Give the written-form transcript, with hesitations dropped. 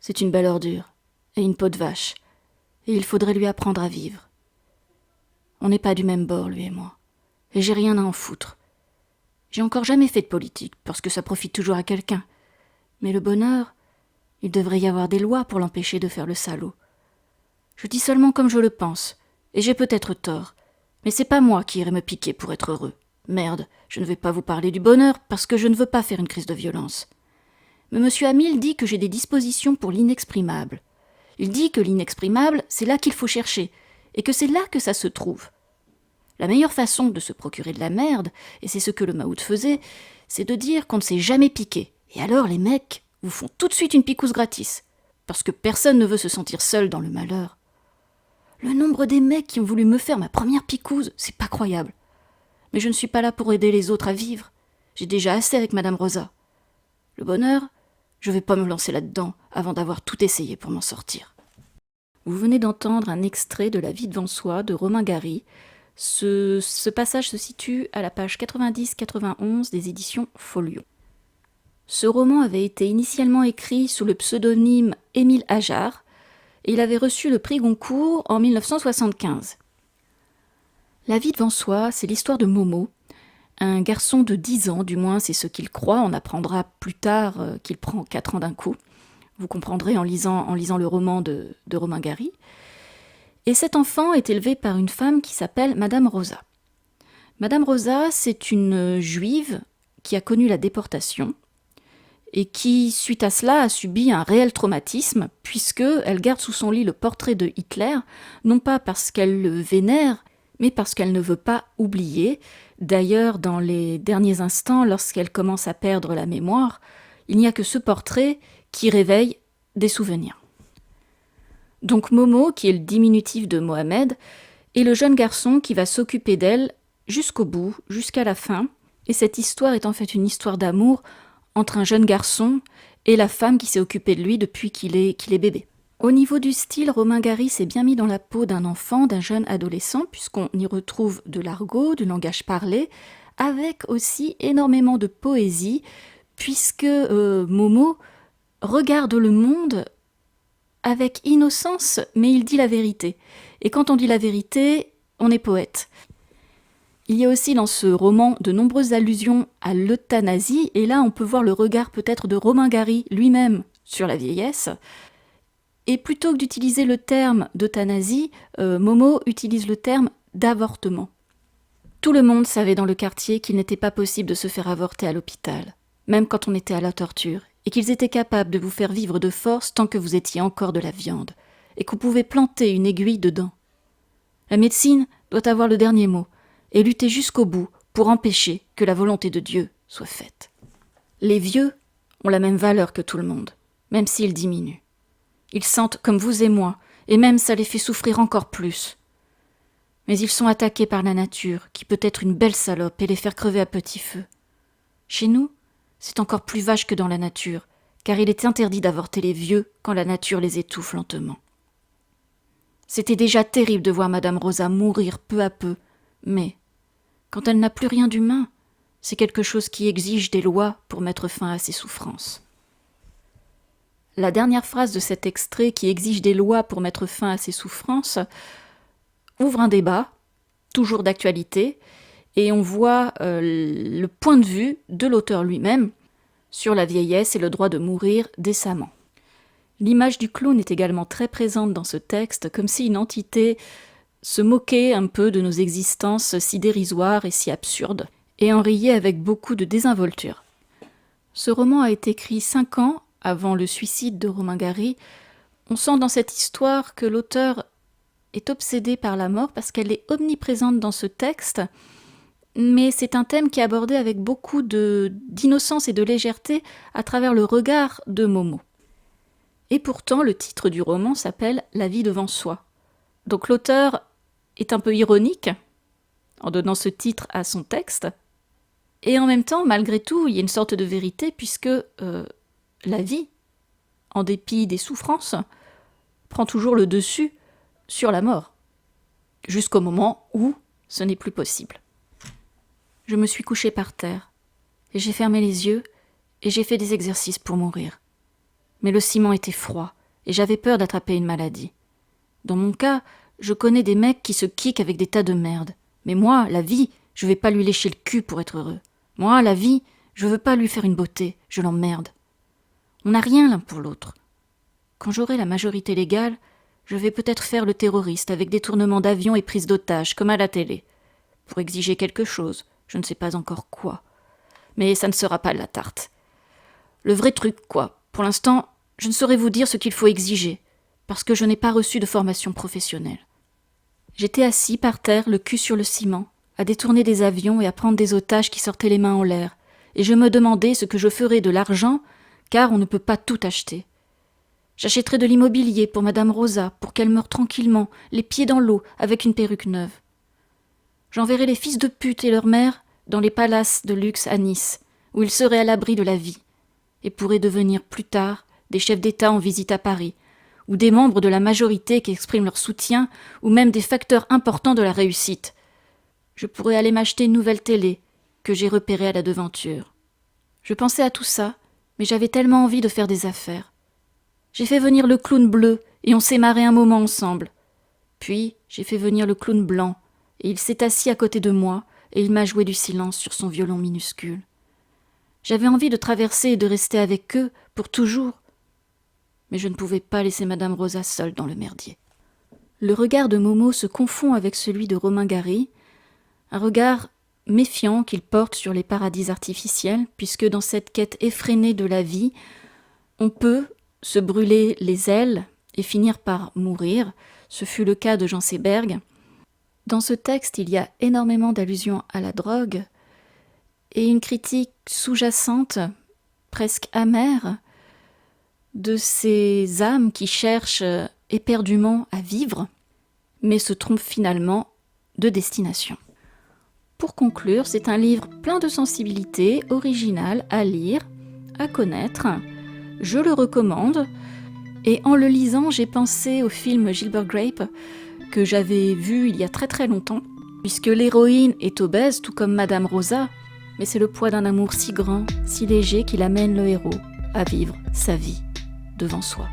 C'est une belle ordure, et une peau de vache, et il faudrait lui apprendre à vivre. On n'est pas du même bord, lui et moi, et j'ai rien à en foutre. J'ai encore jamais fait de politique, parce que ça profite toujours à quelqu'un. Mais le bonheur, il devrait y avoir des lois pour l'empêcher de faire le salaud. Je dis seulement comme je le pense, et j'ai peut-être tort, mais c'est pas moi qui irai me piquer pour être heureux. Merde, je ne vais pas vous parler du bonheur, parce que je ne veux pas faire une crise de violence. Mais M. Hamil dit que j'ai des dispositions pour l'inexprimable. Il dit que l'inexprimable, c'est là qu'il faut chercher, et que c'est là que ça se trouve. La meilleure façon de se procurer de la merde, et c'est ce que le Mahout faisait, c'est de dire qu'on ne s'est jamais piqué. Et alors les mecs vous font tout de suite une picouse gratis, parce que personne ne veut se sentir seul dans le malheur. Le nombre des mecs qui ont voulu me faire ma première picouse, c'est pas croyable. Mais je ne suis pas là pour aider les autres à vivre. J'ai déjà assez avec Madame Rosa. Le bonheur, je vais pas me lancer là-dedans avant d'avoir tout essayé pour m'en sortir. Vous venez d'entendre un extrait de La vie devant soi de Romain Gary. Ce passage se situe à la page 90-91 des éditions Folio. Ce roman avait été initialement écrit sous le pseudonyme Émile Ajar et il avait reçu le prix Goncourt en 1975. La vie devant soi, c'est l'histoire de Momo, un garçon de 10 ans, du moins c'est ce qu'il croit, on apprendra plus tard qu'il prend 4 ans d'un coup. Vous comprendrez en lisant le roman de Romain Gary. Et cet enfant est élevé par une femme qui s'appelle Madame Rosa. Madame Rosa, c'est une juive qui a connu la déportation et qui, suite à cela, a subi un réel traumatisme puisqu'elle garde sous son lit le portrait de Hitler, non pas parce qu'elle le vénère, mais parce qu'elle ne veut pas oublier. D'ailleurs, dans les derniers instants, lorsqu'elle commence à perdre la mémoire, il n'y a que ce portrait qui réveille des souvenirs. Donc Momo, qui est le diminutif de Mohamed, est le jeune garçon qui va s'occuper d'elle jusqu'au bout, jusqu'à la fin. Et cette histoire est en fait une histoire d'amour entre un jeune garçon et la femme qui s'est occupée de lui depuis qu'il est bébé. Au niveau du style, Romain Gary s'est bien mis dans la peau d'un enfant, d'un jeune adolescent, puisqu'on y retrouve de l'argot, du langage parlé, avec aussi énormément de poésie, puisque Momo regarde le monde avec innocence, mais il dit la vérité. Et quand on dit la vérité, on est poète. Il y a aussi dans ce roman de nombreuses allusions à l'euthanasie, et là on peut voir le regard peut-être de Romain Gary lui-même sur la vieillesse. Et plutôt que d'utiliser le terme d'euthanasie, Momo utilise le terme d'avortement. Tout le monde savait dans le quartier qu'il n'était pas possible de se faire avorter à l'hôpital, même quand on était à la torture, et qu'ils étaient capables de vous faire vivre de force tant que vous étiez encore de la viande, et qu'on pouvait planter une aiguille dedans. La médecine doit avoir le dernier mot, et lutter jusqu'au bout pour empêcher que la volonté de Dieu soit faite. Les vieux ont la même valeur que tout le monde, même s'ils diminuent. Ils sentent comme vous et moi, et même ça les fait souffrir encore plus. Mais ils sont attaqués par la nature, qui peut être une belle salope et les faire crever à petit feu. Chez nous, c'est encore plus vache que dans la nature, car il est interdit d'avorter les vieux quand la nature les étouffe lentement. C'était déjà terrible de voir Madame Rosa mourir peu à peu, mais, quand elle n'a plus rien d'humain, c'est quelque chose qui exige des lois pour mettre fin à ses souffrances. La dernière phrase de cet extrait, qui exige des lois pour mettre fin à ses souffrances, ouvre un débat, toujours d'actualité, et on voit le point de vue de l'auteur lui-même sur la vieillesse et le droit de mourir décemment. L'image du clown est également très présente dans ce texte, comme si une entité se moquait un peu de nos existences si dérisoires et si absurdes, et en riait avec beaucoup de désinvolture. Ce roman a été écrit 5 ans avant le suicide de Romain Gary. On sent dans cette histoire que l'auteur est obsédé par la mort parce qu'elle est omniprésente dans ce texte, mais c'est un thème qui est abordé avec beaucoup d'innocence et de légèreté à travers le regard de Momo. Et pourtant, le titre du roman s'appelle « La vie devant soi ». Donc l'auteur est un peu ironique en donnant ce titre à son texte, et en même temps, malgré tout, il y a une sorte de vérité puisque la vie, en dépit des souffrances, prend toujours le dessus sur la mort, jusqu'au moment où ce n'est plus possible. Je me suis couchée par terre, et j'ai fermé les yeux, et j'ai fait des exercices pour mourir. Mais le ciment était froid, et j'avais peur d'attraper une maladie. Dans mon cas, je connais des mecs qui se kickent avec des tas de merde. Mais moi, la vie, je vais pas lui lécher le cul pour être heureux. Moi, la vie, je veux pas lui faire une beauté, je l'emmerde. On n'a rien l'un pour l'autre. Quand j'aurai la majorité légale, je vais peut-être faire le terroriste avec détournement d'avions et prise d'otages, comme à la télé. Pour exiger quelque chose, je ne sais pas encore quoi. Mais ça ne sera pas de la tarte. Le vrai truc, quoi. Pour l'instant, je ne saurais vous dire ce qu'il faut exiger, parce que je n'ai pas reçu de formation professionnelle. J'étais assis par terre, le cul sur le ciment, à détourner des avions et à prendre des otages qui sortaient les mains en l'air, et je me demandais ce que je ferais de l'argent, car on ne peut pas tout acheter. J'achèterais de l'immobilier pour Madame Rosa, pour qu'elle meure tranquillement, les pieds dans l'eau, avec une perruque neuve. J'enverrais les fils de pute et leurs mères dans les palaces de luxe à Nice, où ils seraient à l'abri de la vie, et pourraient devenir plus tard des chefs d'État en visite à Paris, ou des membres de la majorité qui expriment leur soutien, ou même des facteurs importants de la réussite. Je pourrais aller m'acheter une nouvelle télé, que j'ai repérée à la devanture. Je pensais à tout ça, mais j'avais tellement envie de faire des affaires. J'ai fait venir le clown bleu, et on s'est marré un moment ensemble. Puis, j'ai fait venir le clown blanc, et il s'est assis à côté de moi, et il m'a joué du silence sur son violon minuscule. J'avais envie de traverser et de rester avec eux pour toujours, mais je ne pouvais pas laisser Madame Rosa seule dans le merdier. Le regard de Momo se confond avec celui de Romain Gary, un regard méfiant qu'il porte sur les paradis artificiels, puisque dans cette quête effrénée de la vie, on peut se brûler les ailes et finir par mourir. Ce fut le cas de Jean Seberg. Dans ce texte, il y a énormément d'allusions à la drogue et une critique sous-jacente, presque amère, de ces âmes qui cherchent éperdument à vivre, mais se trompent finalement de destination. Pour conclure, c'est un livre plein de sensibilité, original, à lire, à connaître. Je le recommande. Et en le lisant, j'ai pensé au film Gilbert Grape, que j'avais vu il y a très très longtemps, puisque l'héroïne est obèse, tout comme Madame Rosa, mais c'est le poids d'un amour si grand, si léger, qu'il amène le héros à vivre sa vie devant soi.